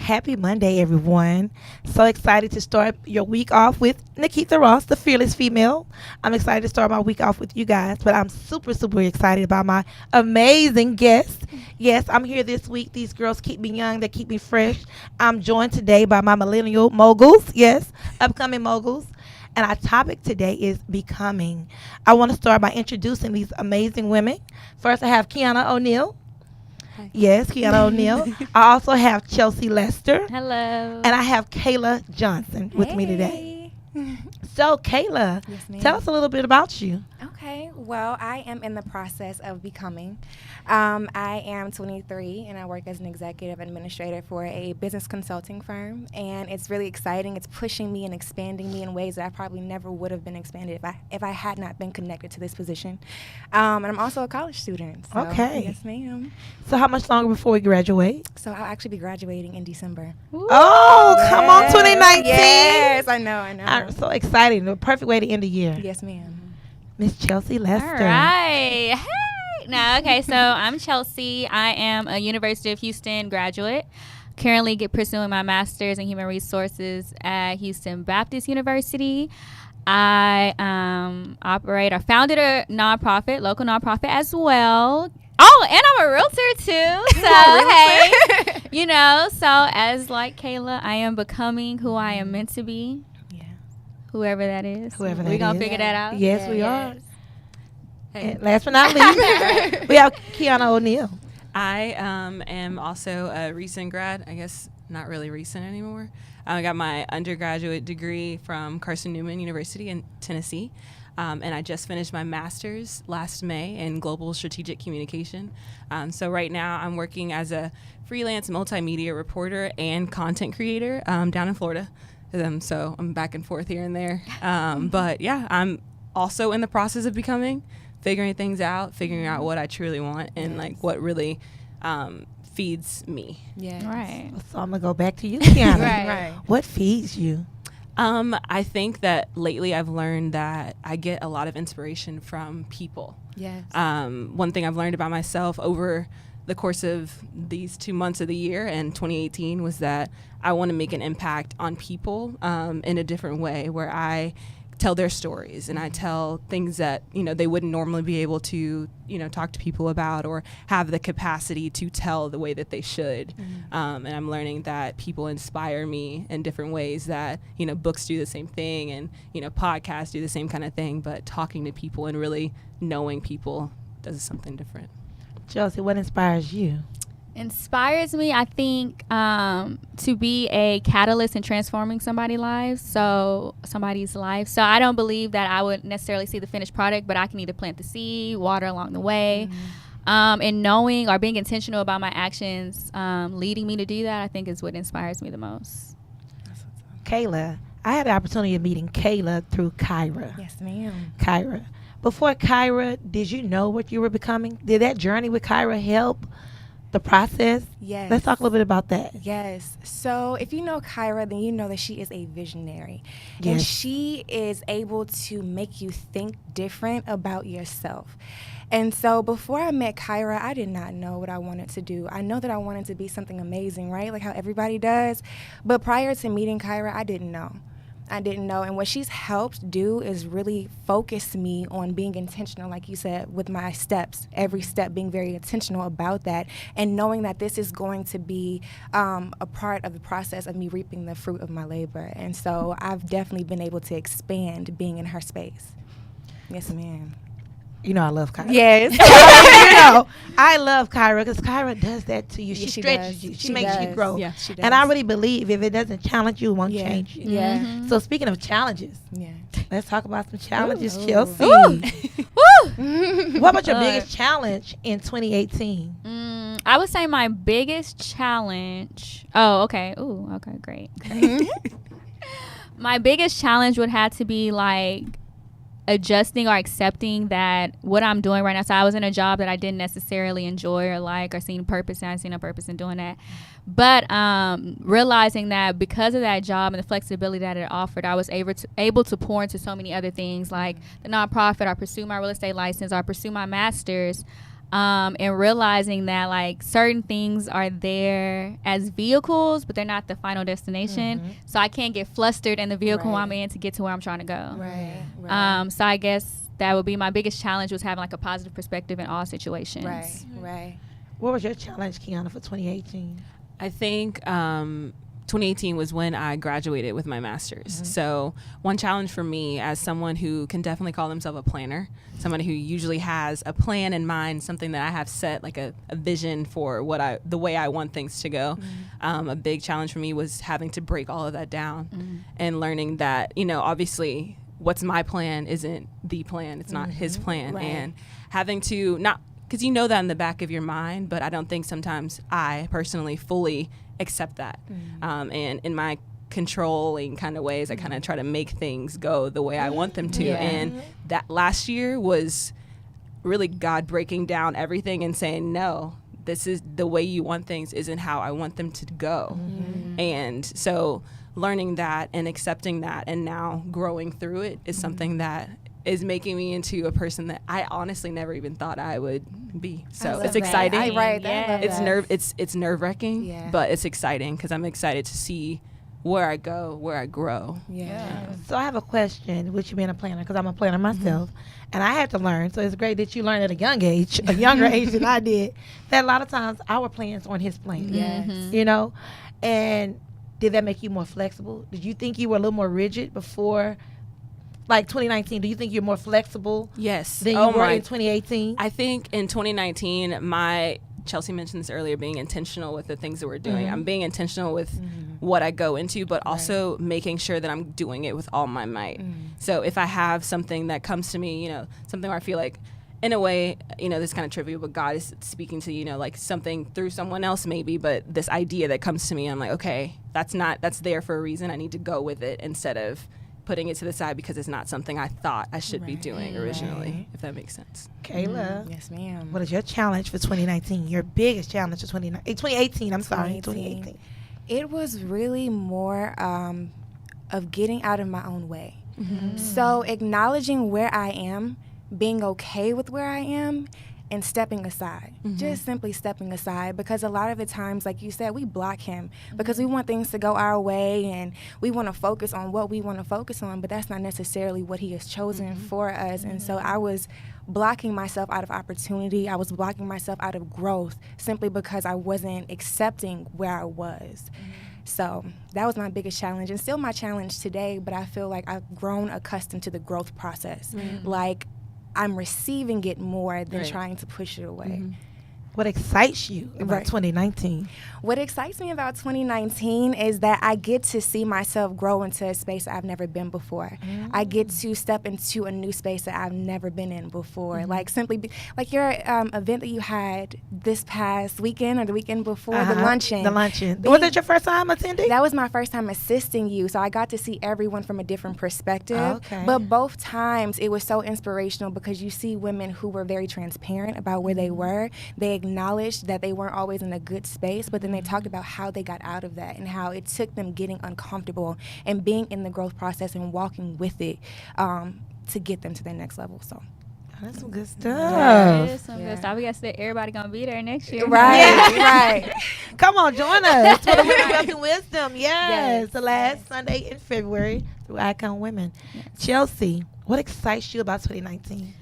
Happy Monday, everyone. So excited to start your week off with Nikita Ross, the fearless female. I'm excited to start my week off with you guys, but I'm super, super excited about my amazing guests. Yes, I'm here this week. These girls keep me young. They keep me fresh. I'm joined today by my millennial moguls. Yes, upcoming moguls. And our topic today is becoming. I want to start by introducing these amazing women. First, I have Kiayna O'Neal. Hi. Yes, Kiayna O'Neal. I also have Chelsea Lester. Hello. And I have Kayla Johnson with me today. So, Kayla, Yes, ma'am. tell us a little bit about you. Okay, well, I am in the process of becoming. I am 23 and I work as an executive administrator for a business consulting firm, and it's really exciting. It's pushing me and expanding me in ways that I probably never would have been expanded if I had not been connected to this position. And I'm also a college student. So, Okay. Yes, ma'am. So, how much longer before we graduate? So I'll actually be graduating in December. Oh, come on, 2019. Yes, I know. I'm so excited. The perfect way to end the year. Yes, ma'am. Miss Chelsea Lester. All right. Hey. Now, okay, so I'm Chelsea. I am a University of Houston graduate. Currently pursuing my master's in human resources at Houston Baptist University. I founded a local nonprofit as well. Oh, and I'm a realtor too. So, hey, so as like Kayla, I am becoming who I am meant to be. Whoever that is. We're going to figure that out. Yes, we are. Hey. And last but not least, we have Kiayna O'Neal. I am also a recent grad. I guess not really recent anymore. I got my undergraduate degree from Carson Newman University in Tennessee. And I just finished my master's last May in global strategic communication. So right now I'm working as a freelance multimedia reporter and content creator down in Florida. So I'm back and forth here and there. But yeah, I'm also in the process of becoming, figuring out what I truly want and like what really feeds me. Yeah. Right. So I'm going to go back to you, Kiayna. Right. What feeds you? I think that lately I've learned that I get a lot of inspiration from people. Yes. One thing I've learned about myself over the course of these 2 months of the year and 2018 was that I want to make an impact on people in a different way, where I tell their stories and I tell things that they wouldn't normally be able to talk to people about or have the capacity to tell the way that they should. And I'm learning that people inspire me in different ways, that books do the same thing and podcasts do the same kind of thing, but talking to people and really knowing people does something different. Chelsea, what inspires you? Inspires me, I think, to be a catalyst in transforming somebody's life. So I don't believe that I would necessarily see the finished product, but I can either plant the seed, water along the way. And knowing or being intentional about my actions leading me to do that, I think is what inspires me the most. Kayla, I had the opportunity of meeting Kayla through Kyra. Yes, ma'am. Kyra. Before Kyra, did you know what you were becoming? Did that journey with Kyra help the process? Yes. Let's talk a little bit about that. Yes. So if you know Kyra, then you know that she is a visionary. Yes. And she is able to make you think different about yourself. And so before I met Kyra, I did not know what I wanted to do. I know that I wanted to be something amazing, right? Like how everybody does. But prior to meeting Kyra, I didn't know. And what she's helped do is really focus me on being intentional, like you said, with my steps, every step being very intentional about that, and knowing that this is going to be a part of the process of me reaping the fruit of my labor. And so I've definitely been able to expand being in her space. Yes, ma'am. I love Kyra. Yes. I love Kyra because Kyra does that to you. Yeah, She she stretches does. you. She She makes you does. grow. Yeah, she does. And I really believe if it doesn't challenge you, it won't Yeah. change you. Yeah. Mm-hmm. So speaking of challenges, Yeah. let's talk about some challenges, Ooh. Chelsea. Woo! What about your Lord. biggest challenge in 2018? I would say my biggest challenge. Oh, okay. Ooh, okay, great. My biggest challenge would have to be like adjusting or accepting that what I'm doing right now. So I was in a job that I didn't necessarily enjoy or like or seen purpose in. I seen a purpose in doing that. But realizing that because of that job and the flexibility that it offered, I was able to pour into so many other things like the nonprofit, or pursue my real estate license, or pursue my master's. and realizing that like certain things are there as vehicles, but they're not the final destination. So I can't get flustered in the vehicle I'm in to get to where I'm trying to go. So I guess that would be my biggest challenge, was having like a positive perspective in all situations. Right. What was your challenge, Kiayna, for 2018? I think 2018 was when I graduated with my master's. So one challenge for me, as someone who can definitely call themselves a planner, someone who usually has a plan in mind, something that I have set, like a vision for the way I want things to go. A big challenge for me was having to break all of that down and learning that, obviously what's my plan isn't the plan. It's not his plan. And having to because that in the back of your mind, but I don't think sometimes I personally fully accept that. And in my controlling kind of ways, I kind of try to make things go the way I want them to. And that last year was really God breaking down everything and saying, no, this is the way you want things isn't how I want them to go. And so learning that and accepting that and now growing through it is something that is making me into a person that I honestly never even thought I would be. So it's exciting. It's nerve-wracking, but it's exciting because I'm excited to see where I go, where I grow. So I have a question, with you being a planner, because I'm a planner myself, and I had to learn. So it's great that you learned at a young age, a younger age than I did, that a lot of times our plans aren't his plan. And did that make you more flexible? Did you think you were a little more rigid before? Like 2019, do you think you're more flexible than you were in 2018? I think in 2019, Chelsea mentioned this earlier, being intentional with the things that we're doing. I'm being intentional with what I go into, but also making sure that I'm doing it with all my might. So if I have something that comes to me, something where I feel like, in a way, this is kind of trivial, but God is speaking to, like something through someone else maybe, but this idea that comes to me, I'm like, okay, that's there for a reason. I need to go with it instead of putting it to the side because it's not something I thought I should be doing originally, if that makes sense. Kayla. Yes, ma'am. What is your challenge for 2019? Your biggest challenge for 2018, I'm sorry, 2018. It was really more of getting out of my own way. So acknowledging where I am, being okay with where I am, and stepping aside, just simply stepping aside, because a lot of the times, like you said, we block him because we want things to go our way and we want to focus on what we want to focus on, but that's not necessarily what he has chosen for us. And so I was blocking myself out of opportunity. I was blocking myself out of growth simply because I wasn't accepting where I was. So that was my biggest challenge, and still my challenge today, but I feel like I've grown accustomed to the growth process. Like, I'm receiving it more than trying to push it away. What excites you about 2019? What excites me about 2019 is that I get to see myself grow into a space I've never been before. I get to step into a new space that I've never been in before. Like like your event that you had this past weekend or the weekend before, the luncheon. The luncheon. Was that your first time attending? That was my first time assisting you, so I got to see everyone from a different perspective. Okay. But both times it was so inspirational because you see women who were very transparent about where they were. They acknowledged that they weren't always in a good space, but then they talked about how they got out of that and how it took them getting uncomfortable and being in the growth process and walking with it to get them to their next level. So that's some good stuff. That is some good stuff. We got to say everybody going to be there next year. Right. Come on, join us for the Women Wealth and Wisdom. Yes, the last Sunday in February through Icon Women. Chelsea, what excites you about 2019?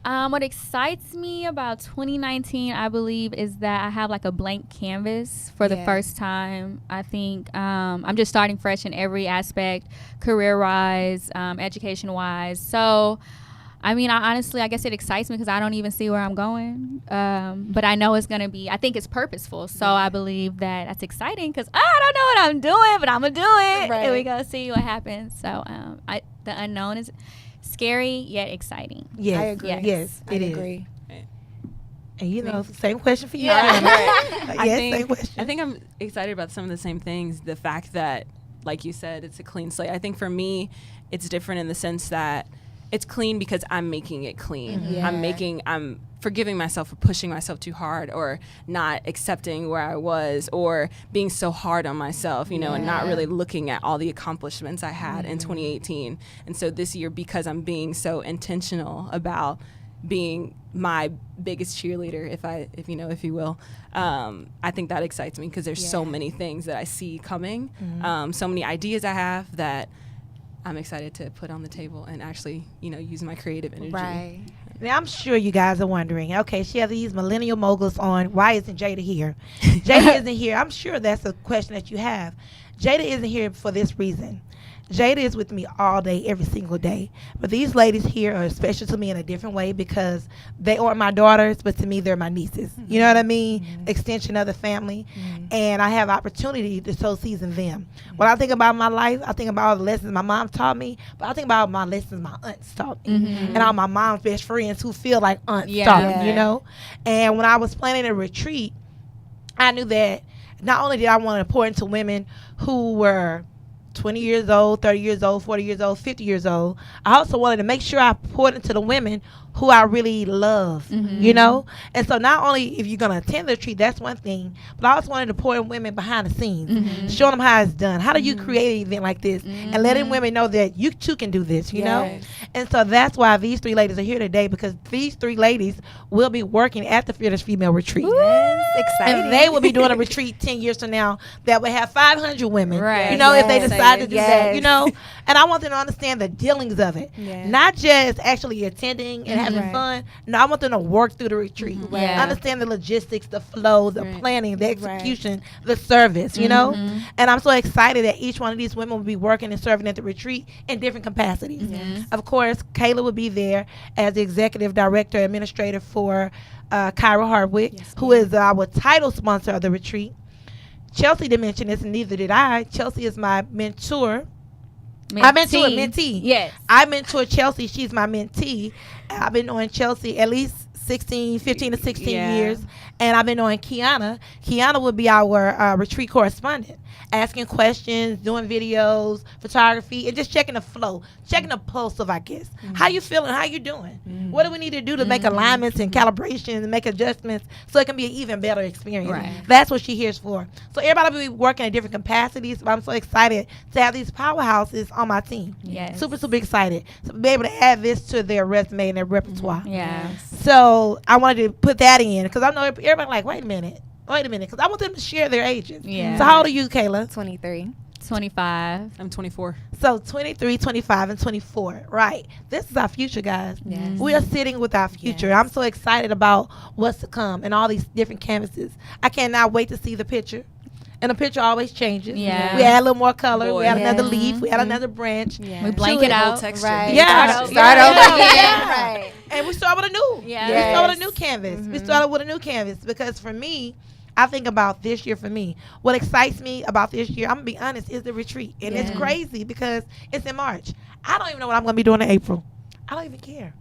What excites me about 2019, I believe, is that I have like a blank canvas for the first time. I think I'm just starting fresh in every aspect, career-wise, education-wise. So, I mean, I guess it excites me because I don't even see where I'm going. But I know it's going to be, I think it's purposeful. So I believe that that's exciting because I don't know what I'm doing, but I'm going to do it. And we go see what happens. So the unknown is scary yet exciting. Yes, I agree. Yes, I agree. And same question for you. Same question. I think I'm excited about some of the same things. The fact that, like you said, it's a clean slate. I think for me, it's different in the sense that it's clean because I'm making it clean. I'm forgiving myself for pushing myself too hard or not accepting where I was or being so hard on myself, and not really looking at all the accomplishments I had in 2018. And so this year, because I'm being so intentional about being my biggest cheerleader, if you will. I think that excites me because there's so many things that I see coming, so many ideas I have that I'm excited to put on the table and actually, use my creative energy. Right. Now, I'm sure you guys are wondering, okay, she has these millennial moguls on. Why isn't Jada here? Jada isn't here. I'm sure that's a question that you have. Jada isn't here for this reason. Jada is with me all day, every single day. But these ladies here are special to me in a different way because they aren't my daughters, but to me, they're my nieces. You know what I mean? Extension of the family. And I have opportunity to sow seeds in them. When I think about my life, I think about all the lessons my mom taught me, but I think about my lessons my aunts taught me. And all my mom's best friends who feel like aunts taught me, And when I was planning a retreat, I knew that not only did I want to pour into women who were 20 years old, 30 years old, 40 years old, 50 years old. I also wanted to make sure I poured into the women who I really love, And so not only if you're going to attend the retreat, that's one thing, but I also wanted to pour in women behind the scenes, showing them how it's done. How do you create an event like this? And letting women know that you too can do this, you know? And so that's why these three ladies are here today, because these three ladies will be working at the Fearless Female Retreat. Exciting. And they will be doing a retreat 10 years from now that will have 500 women, Right. if they decide to do that, And I want them to understand the dealings of it, not just actually attending and having fun. No, I want them to work through the retreat, understand the logistics, the flow, the planning, the execution, the service, And I'm so excited that each one of these women will be working and serving at the retreat in different capacities. Of course, Kayla will be there as the executive director, administrator for Kyra Hardwick, who is our title sponsor of the retreat. Chelsea didn't mention this, and neither did I. Chelsea is my mentor. Mentee. Yes. I mentor Chelsea. She's my mentee. I've been knowing Chelsea at least 15 to 16 years. And I've been knowing Kiayna. Kiayna will be our retreat correspondent, asking questions, doing videos, photography, and just checking the flow, checking the pulse of our guests. How you feeling? How you doing? What do we need to do to make alignments and calibrations and make adjustments so it can be an even better experience? That's what she's here for. So everybody will be working in different capacities, but I'm so excited to have these powerhouses on my team. Super, super excited to be able to add this to their resume and their repertoire. So I wanted to put that in because I know everybody like, wait a minute, because I want them to share their ages. So how old are you, Kayla? 23. 25. I'm 24. So 23, 25, and 24. Right. This is our future, guys. We are sitting with our future. I'm so excited about what's to come and all these different canvases. I cannot wait to see the picture. And the picture always changes. We add a little more color. We add another leaf. We add another branch. We blank it out. Texture. Start over. And we start with a new. We start with a new canvas. We started with a new canvas because for me, I think about this year for me. What excites me about this year, I'm going to be honest, is the retreat. And it's crazy because it's in March. I don't even know what I'm going to be doing in April. I don't even care.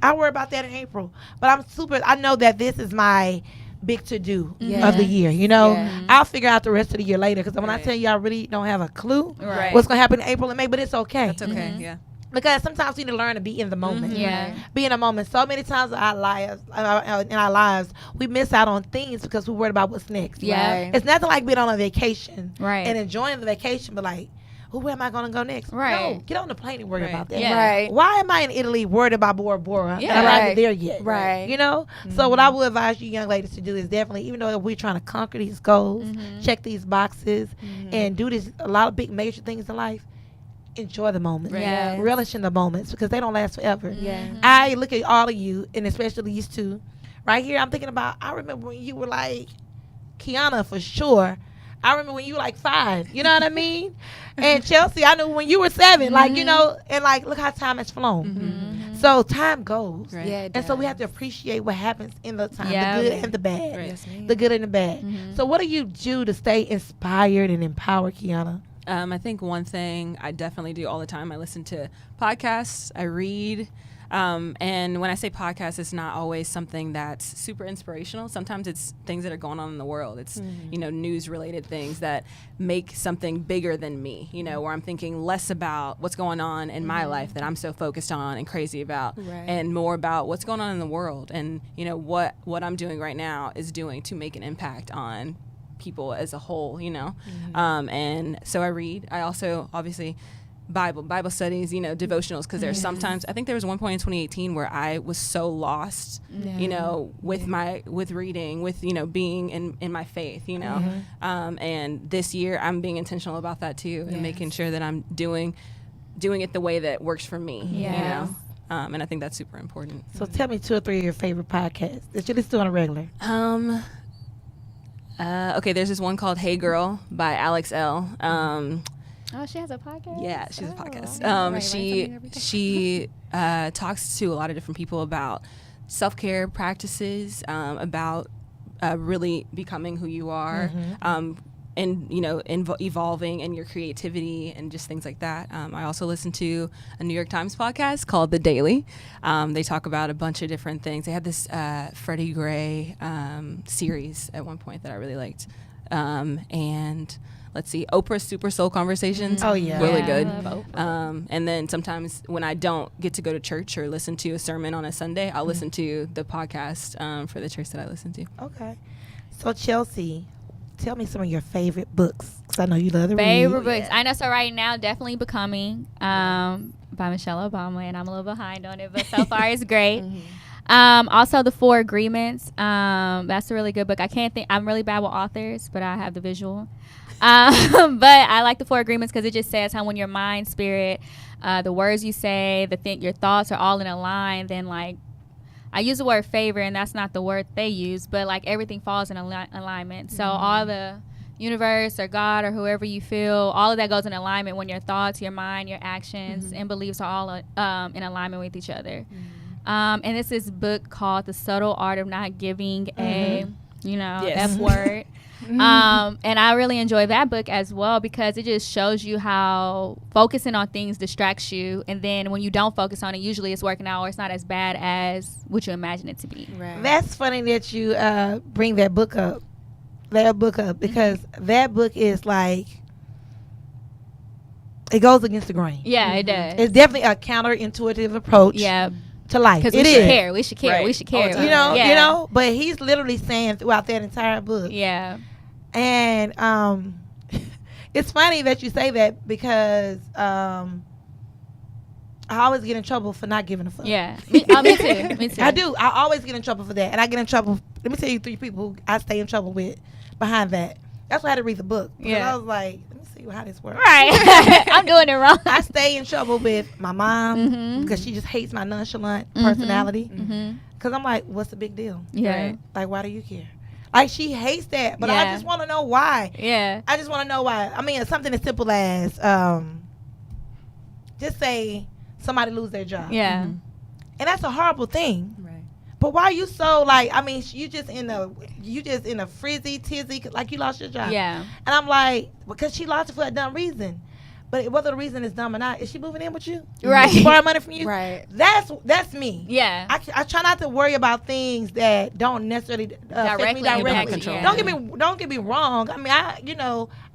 I worry about that in April. But I know that this is my big to-do of the year, I'll figure out the rest of the year later because when I tell you I really don't have a clue what's going to happen in April and May, but it's okay. That's okay, Because sometimes we need to learn to be in the moment. Be in the moment. So many times in our lives, we miss out on things because we're worried about what's next. It's nothing like being on a vacation and enjoying the vacation, but like, where am I going to go next? No, get on the plane and worry about that. Why am I in Italy worried about Bora Bora and I'm not there yet? So what I would advise you young ladies to do is definitely, even though we're trying to conquer these goals, check these boxes, and do a lot of big major things in life, enjoy the moments. Relish in the moments because they don't last forever. I look at all of you, and especially these two right here. I'm thinking about, I remember when you were like, Kiayna for sure. I remember when you were like 5, you know what I mean? And Chelsea, I knew when you were 7, and look how time has flown. So time goes. And so we have to appreciate what happens in the time, the good and the bad. The good and the bad. So what do you do to stay inspired and empowered, Kiayna? I think one thing I definitely do all the time, I listen to podcasts, I read. And when I say podcast, it's not always something that's super inspirational. Sometimes it's things that are going on in the world. It's, news related things that make something bigger than me, where I'm thinking less about what's going on in my life that I'm so focused on and crazy about and more about what's going on in the world and, what I'm doing right now is doing to make an impact on people as a whole, And so I read. I also obviously Bible studies, devotionals, because there's sometimes, I think there was one point in 2018 where I was so lost, with reading, with, being in my faith, and this year I'm being intentional about that too, and making sure that I'm doing it the way that works for me, and I think that's super important. So tell me 2 or 3 of your favorite podcasts that you listen to on a regular. Okay, there's this one called Hey Girl by Alex L. Oh, she has a podcast? Yeah, she has a podcast. Right, She talks to a lot of different people about self-care practices, about really becoming who you are, and evolving in your creativity and just things like that. I also listen to a New York Times podcast called The Daily. They talk about a bunch of different things. They had this Freddie Gray series at one point that I really liked, and let's see, Oprah's Super Soul Conversations. Oh, yeah. Really Yeah, good. I love Oprah. And then sometimes when I don't get to go to church or listen to a sermon on a Sunday, I'll listen to the podcast for the church that I listen to. Okay. So, Chelsea, tell me some of your favorite books, because I know you love to read. Favorite books. I know. So right now, definitely Becoming by Michelle Obama, and I'm a little behind on it, but so far it's great. Also, The 4 Agreements. That's a really good book. I'm really bad with authors, but I have the visual. But I like The 4 Agreements because it just says how when your mind, spirit, the words you say, your thoughts are all in a line, then like, I use the word favor, and that's not the word they use, but like everything falls in alignment. So all the universe or God or whoever you feel, all of that goes in alignment when your thoughts, your mind, your actions, and beliefs are all in alignment with each other. And this is book called The Subtle Art of Not Giving a F word. And I really enjoy that book as well because it just shows you how focusing on things distracts you, and then when you don't focus on it, usually it's working out or it's not as bad as what you imagine it to be. Right. That's funny that you bring that book up. Because that book is like, it goes against the grain. Yeah, it does. It's definitely a counterintuitive approach to life. Because we should care. We should care. Right. We should care. But he's literally saying throughout that entire book. Yeah. And it's funny that you say that because I always get in trouble for not giving a fuck. Yeah. Me too. Me too. I do. I always get in trouble for that. And I get in trouble. Let me tell you 3 people who I stay in trouble with behind that. That's why I had to read the book. Because I was like, let me see how this works. Right. I'm doing it wrong. I stay in trouble with my mom because she just hates my nonchalant personality. Because I'm like, what's the big deal? Yeah. Right? Like, why do you care? Like, she hates that, but I Yeah. just want to know why. Yeah. I just want to know why. I mean, it's something as simple as just say somebody lose their job. Yeah. And that's a horrible thing. Right. But why are you so like, I mean, you just in a frizzy tizzy, like you lost your job. Yeah. And I'm like, because she lost it for a dumb reason. But whether the reason is dumb or not, is she moving in with you? Right. She borrowing money from you? Right. That's me. Yeah. I try not to worry about things that don't necessarily affect me impact directly. you. Don't get me wrong. I mean,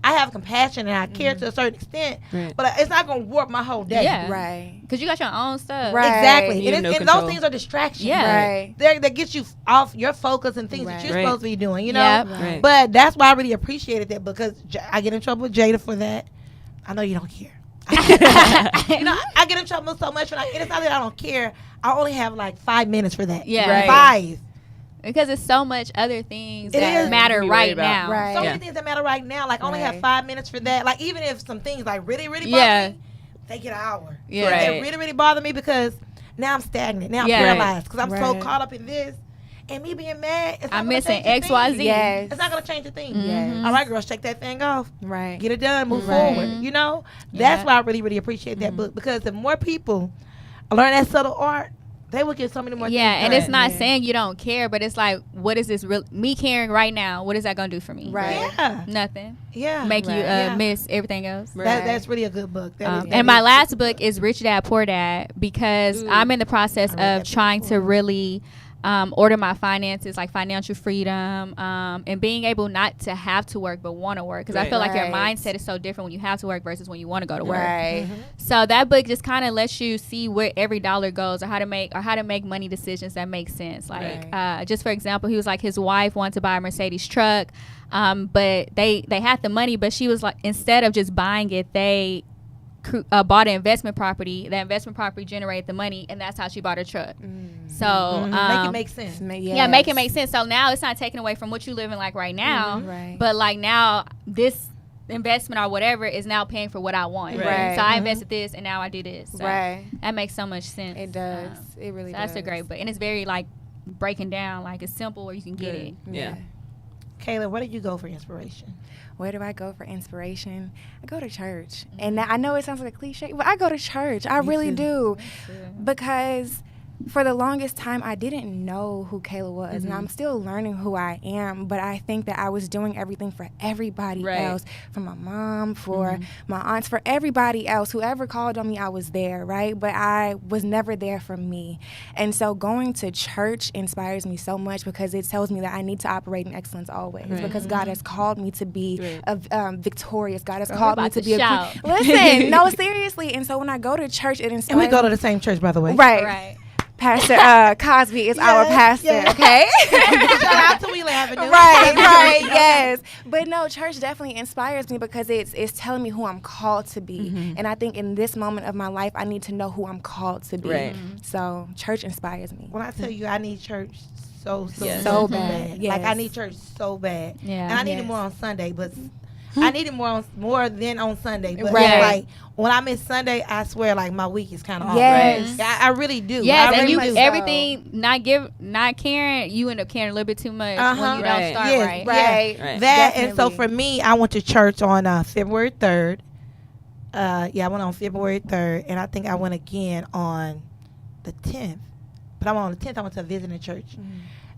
I have compassion and I care to a certain extent, but it's not gonna warp my whole day. Yeah. Right. Because you got your own stuff. Right. Exactly. You have And, no and control. those things are distractions. Yeah. Right. That gets you off your focus and things that Right. you're Right. supposed to be doing, you know? Yep. Right. But that's why I really appreciated that because I get in trouble with Jada for that. I know you don't care. I get in trouble so much and it's not that I don't care. I only have like 5 minutes for that. Yeah. Right. 5. Because it's so much other things It that is. matter You be right worried about. now. Right. So Yeah. many things that matter right now. Like I only have Right. 5 minutes for that. Like even if some things like really, really Yeah. bother me, they get an hour. Yeah. If they Right. really, really bother me because now I'm stagnant. Now I'm Yeah. paralyzed because I'm so Right. caught up in this. And me being mad, it's not I'm gonna missing change a thing. XYZ. Yes. It's not going to change a thing. Yes. All right, girls, check that thing off. Right. Get it done. Move Right. forward. You know? Yeah. That's why I really, really appreciate that book because the more people learn that subtle art, they will get so many more Yeah, things and done. it's not Yeah. saying you don't care, but it's like, what is this me caring right now? What is that going to do for me? Right. Yeah. Nothing. Yeah. Make you Right. Yeah. miss everything else. Right. That's really a good book. That is- And my last book is Rich Dad Poor Dad because I'm in the process I read of that trying before. to really order my finances, like financial freedom, and being able not to have to work but want to work because I Right. feel like your Right. mindset is so different when you have to work versus when you want to go to work. Right. So that book just kind of lets you see where every dollar goes or how to make money decisions that make sense. Like just for example, he was like his wife wanted to buy a Mercedes truck, but they had the money, but she was like instead of just buying it, they bought an investment property. That investment property generated the money, and that's how she bought her truck. So make it make sense. Yeah, make it make sense. So now it's not taken away from what you living like right now, Right. but like now this investment or whatever is now paying for what I want. Right. So I invested this, and now I do this. So Right. that makes so much sense. It does. It really So does. that's a great book, and it's very like breaking down. Like it's simple where you can get it. Yeah. Kayla, where did you go for inspiration? Where do I go for inspiration? I go to church. And I know it sounds like a cliche, but I go to church. I really do. Because for the longest time, I didn't know who Kayla was. And I'm still learning who I am. But I think that I was doing everything for everybody else. For my mom, for my aunts, for everybody else. Whoever called on me, I was there, right? But I was never there for me. And so going to church inspires me so much because it tells me that I need to operate in excellence always. Because God has called me to be victorious. God has called me to be shout. a Listen, no, seriously. And so when I go to church, it inspires And we go to the same church, by the way. Right. Pastor Cosby is our pastor, okay? Shout out to Wheeler Avenue. right, yes. But no, church definitely inspires me because it's telling me who I'm called to be. And I think in this moment of my life, I need to know who I'm called to be. Right. So church inspires me. When I tell you I need church so bad. Yes. Like I need church so bad. Yeah. And I need it more on Sunday, but I need it more than on Sunday. But Right. it's like when I miss Sunday, I swear like my week is kind of off. Yes. Yeah, I really do. Yes, I and really you do. everything not caring, you end up caring a little bit too much when you don't Right. start Yes, right. Right. Right. That and so Definitely. for me, I went to church on February 3rd. I went on February 3rd, and I think I went again on the 10th. But I went on the 10th. I went to a visiting church,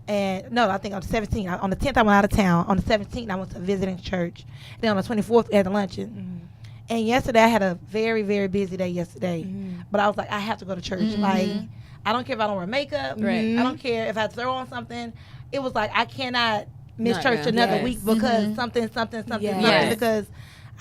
and no, I think on the 17th. On the 10th, I went out of town. On the 17th, I went to a visiting church. Then on the 24th, we had a luncheon. And yesterday, I had a very, very busy day yesterday. But I was like, I have to go to church. Like, I don't care if I don't wear makeup. Right. I don't care if I throw on something. It was like I cannot miss Not church go. another Yes. week because something, Yes. because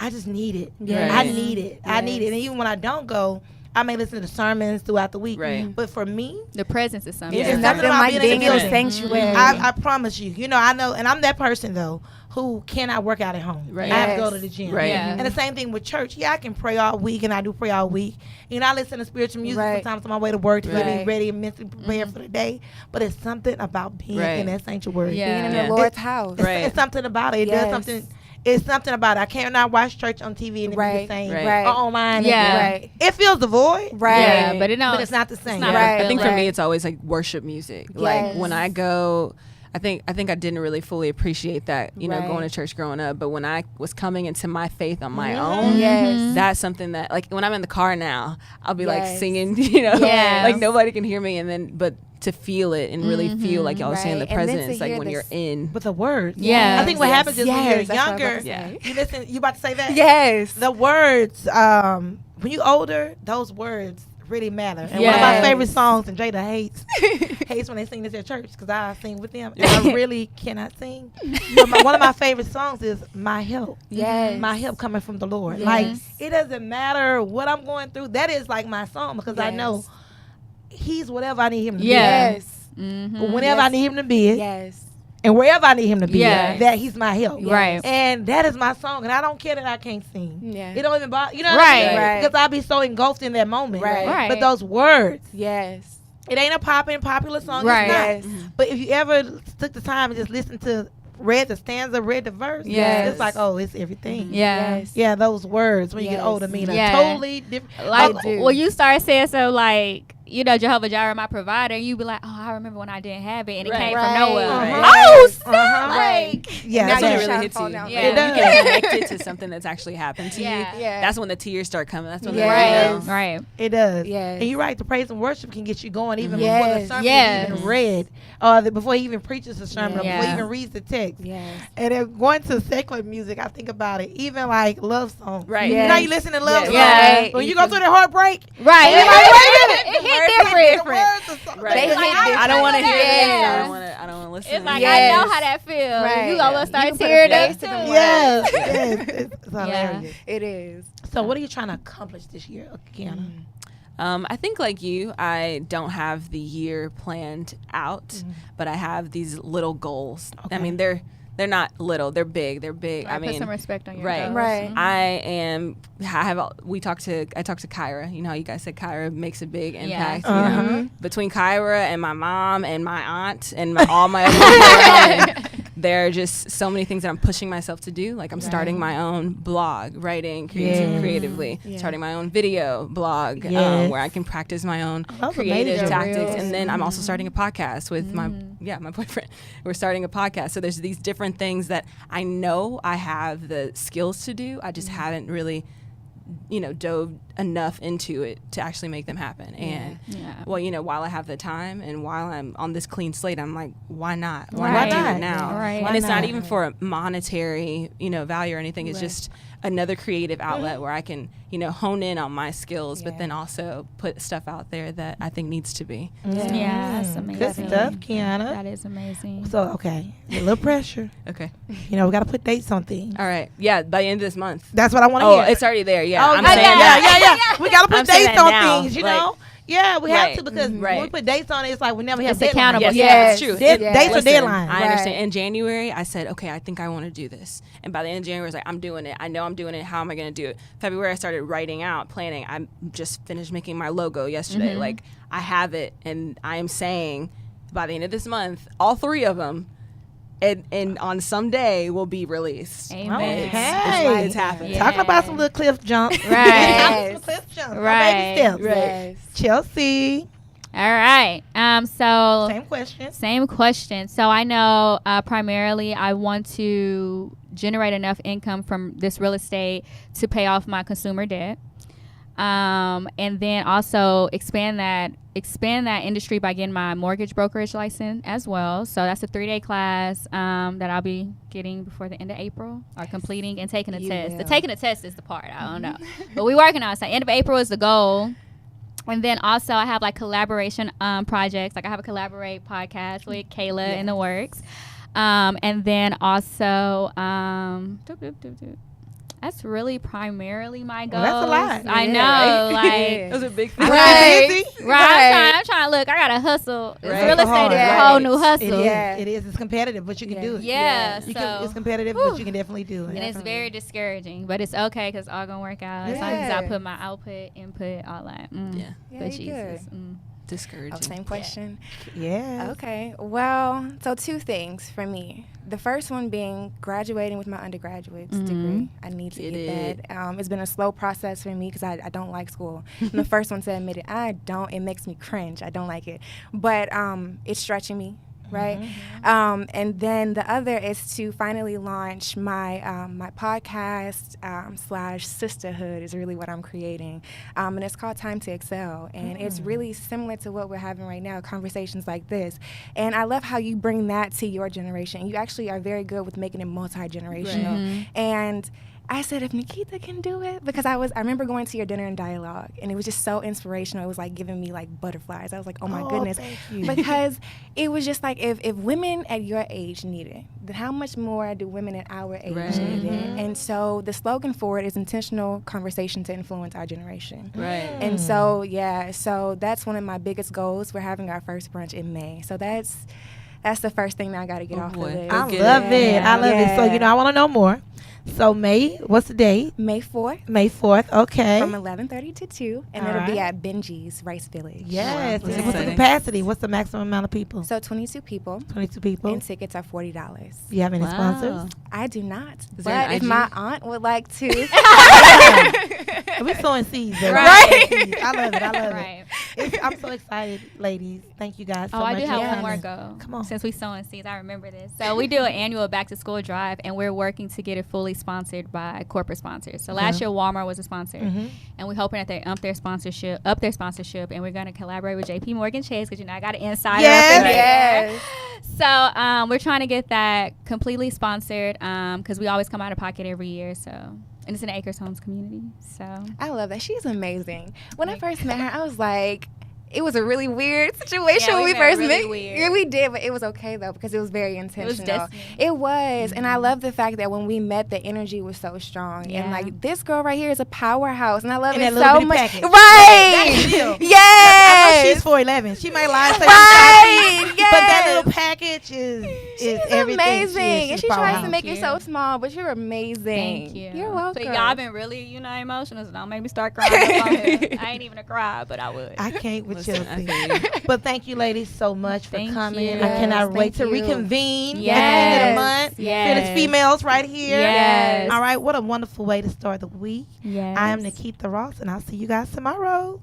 I just need it. Yes. I need it. I need it. And even when I don't go, I may listen to sermons throughout the week. Right. But for me, The presence is something. It's There's something nothing about like being in being the in a building. sanctuary. I promise you, I know, and I'm that person though who cannot work out at home. Right. I have to go Yes. to the gym. Right. Yeah. And the same thing with church. Yeah, I can pray all week, and I do pray all week. I listen to spiritual music Right. sometimes on my way to work to get me Right. ready and mentally prepared for the day. But it's something about being Right. in that sanctuary. Yeah. Being in Yeah. the Lord's house. It's, Right. it's something about it. It does Yes. something. It's something about it. I cannot watch church on TV and it be Right. the same. Right. Or online. Yeah. Right. It fills the void. Right. Yeah, but But it's not the same. not Right. I think for Right. me, it's always like worship music. Like Yes. when I go, I think I didn't really fully appreciate that, Right. going to church growing up. But when I was coming into my faith on my own, Yes. that's something that, like, when I'm in the car now, I'll be like Yes. singing, Yes. like nobody can hear me, and then but to feel it and really feel like y'all were saying the Right. And then to presence, like hear when the you're in. With the words. Yeah. I think what Yes. happens is when Yes, you're that's what I was younger, about to say. you listen, you about to say that? Yes. The words, when you older, those words really matter. And one of my Yes. favorite songs, and Jada hates when they sing this at church because I sing with them. And I really cannot sing. But one of my favorite songs is My Help. Yes. My help coming from the Lord. Yes. Like, it doesn't matter what I'm going through. That is like my song because I Yes. know He's whatever I need Him to Yeah. Yes. be. Whenever I Yes. need Him to be. Yes. And wherever I need Him to be, Yes. that He's my help. Right. And that is my song. And I don't care that I can't sing. Yeah. It don't even bother. You know what Right. I mean? Right. Because I'll be so engulfed in that moment. Right. Right. But those words, Yes. it ain't a popular song. Right. It's not. Yes. But if you ever took the time and just listen to read the stanza, read the verse, Yes. it's like, oh, it's everything. Yeah. Yes. Yeah, those words when you get Yes. older mean a Yeah. totally different. Like do. when you start saying so, like, Jehovah Jireh, my provider, you be like, oh, I remember when I didn't have it, and it Right. came Right. from nowhere. Uh-huh. Oh, snap! Right. Like, Yeah, That's when it that- really hits you. Yeah. Yeah. It does. You can connect it to something that's actually happened to Yeah. you. Yeah. That's when the tears start coming. That's when Yes. right. It does. Yes. And you're right, the praise and worship can get you going even Yes. before the sermon Yes. is even read. Before he even preaches the sermon, or Yeah. before he even reads the text. Yes. And then going to secular music, I think about it, even like love songs. Right. You know, Yes. you listen to love songs. Yeah. When you go through the heartbreak, Right. and you're like, wait a minute, It hit the different. words are so- Right. They hit I don't want to hear Yeah. this. I don't want to listen. It's like, Yes. I know how that feels. Right. You almost You start can put a tearing face up to too. them words. Yes, yes. It's hilarious. It is. So what are you trying to accomplish this year, Kiayna? I think like you, I don't have the year planned out, but I have these little goals. Okay. I mean, they're they're not little. They're big. They're big. Right, I mean, put some respect on your right. goals. Right. Mhm. I talked to Kyra. You know how you guys said Kyra makes a big impact. Yeah. You know? Uh-huh. Between Kyra and my mom and my aunt and all my other people, there are just so many things that I'm pushing myself to do. Like I'm starting my own blog, writing creatively, starting my own video blog where I can practice my own creative amazing. tactics. And then I'm also starting a podcast with my boyfriend. We're starting a podcast. So there's these different things that I know I have the skills to do. I just haven't really dove enough into it to actually make them happen. And while I have the time and while I'm on this clean slate, I'm like, why not? Why not do it now? Right. And it's not even for a monetary, value or anything. It's just another creative outlet where I can, hone in on my skills, but then also put stuff out there that I think needs to be. Yeah, that's amazing. Good stuff, Kiayna. That is amazing. So, okay, a little pressure. Okay. We got to put dates on things. All right. Yeah, by the end of this month. That's what I want to Oh, hear. it's already there. Yeah. Oh, I'm yeah, saying that. We got to put I'm saying dates that on now, things, like- Yeah, we have Right. to because Right. when we put dates on it, it's like we never have It's deadlines. accountable. Yes, Yes. that's true. Dates or Listen, deadlines. I understand. In January, I said, okay, I think I want to do this. And by the end of January, I was like, I'm doing it. I know I'm doing it. How am I going to do it? February, I started writing out, planning. I just finished making my logo yesterday. Like, I have it. And I am saying by the end of this month, all 3 of them, and on some day will be released. Amen. Okay. It's happening. Yeah. Talk about some little cliff jumps. Right. Some cliff jumps. Right. Baby steps. Yes. Chelsea. All right. So Same question. So I know primarily I want to generate enough income from this real estate to pay off my consumer debt. And then also expand that industry by getting my mortgage brokerage license as well. So that's a 3-day class that I'll be getting before the end of April, or completing and taking a test. The taking a test is the part I don't know, but we're working on it. So end of April is the goal. And then also I have like collaboration projects. Like I have a Collaborate podcast with Kayla in the works. And then also that's really primarily my goal. Well, that's a lot. I know. Like Those are big things. Right. Right. I'm trying to look. I got to hustle. Right. Real estate is a whole new hustle. It is. Yeah. It is. It's competitive, but you can do it. Yeah. It's competitive, but you can definitely do And it. it's very discouraging, but it's okay because it's all going to work out as long as I put my output, input, all that. Yeah. But you good. Jesus. Discouraging. Same question. Yeah. Okay. Well, so 2 things for me. The first one being graduating with my undergraduate's degree. I need to get that. It's been a slow process for me because I don't like school. I'm the first one to admit it. I don't. It makes me cringe. I don't like it. But it's stretching me. Right, and then the other is to finally launch my my podcast / sisterhood is really what I'm creating, and it's called Time to Excel, and it's really similar to what we're having right now, conversations like this, and I love how you bring that to your generation. You actually are very good with making it multi-generational, and I said, if Nikita can do it, because I remember going to your dinner and dialogue, and it was just so inspirational. It was like giving me like butterflies. I was like, oh my goodness. Thank you. Because it was just like, if women at your age need it, then how much more do women at our age need it? And so the slogan for it is intentional conversation to influence our generation. Right. And so, so that's one of my biggest goals. We're having our first brunch in May. So that's the first thing that I got to get off the list. I love it. I love it. So, I want to know more. So May, what's the date? May 4th. May 4th, okay. From 11:30 to 2, and it'll be at Benji's Rice Village. Yes. Wow. And what's the capacity? What's the maximum amount of people? So 22 people. 22 people. And tickets are $40. Do you have any sponsors? I do not. Is there an But if IG? my aunt would like to. We're sowing seeds. Baby. Right. I love it. I love Right. it. I'm so excited, ladies. Thank you guys so Oh, much. I do have for one more coming. goal. Come on. Since we sowing seeds, I remember this. So we do an annual back to school drive, and we're working to get it fully sponsored by corporate sponsors. So last year Walmart was a sponsor, and we're hoping that they up their sponsorship, and we're going to collaborate with JP Morgan Chase because I got an insider up in there. So we're trying to get that completely sponsored because we always come out of pocket every year. So. And it's in the Acres Homes community. So I love that. She's amazing. When I first met her, I was like, it was a really weird situation when we first met. Yeah, we did, but it was okay though because it was very intentional. It was, and I love the fact that when we met, the energy was so strong, and like this girl right here is a powerhouse, and I love it so much. Package. Right? That's real. Yes. I know she's 4'11". She might lie and say Right, she's 5 feet, but that yes. little package is She's everything. amazing, and she tries to powerhouse. make it you. so small, but you're amazing. Thank you. You're welcome. But y'all been really, emotional, so don't make me start crying up on here. I ain't even a cry, but I would. I can't with Listen, I Chelsea. feel you. But thank you, ladies, so much for Thank coming. you. I cannot Yes, wait to thank you. reconvene at the end of Yes, the month. yes. Fearless Females right here. Yes. All right, what a wonderful way to start the week. Yes. I am Nikita Ross, and I'll see you guys tomorrow.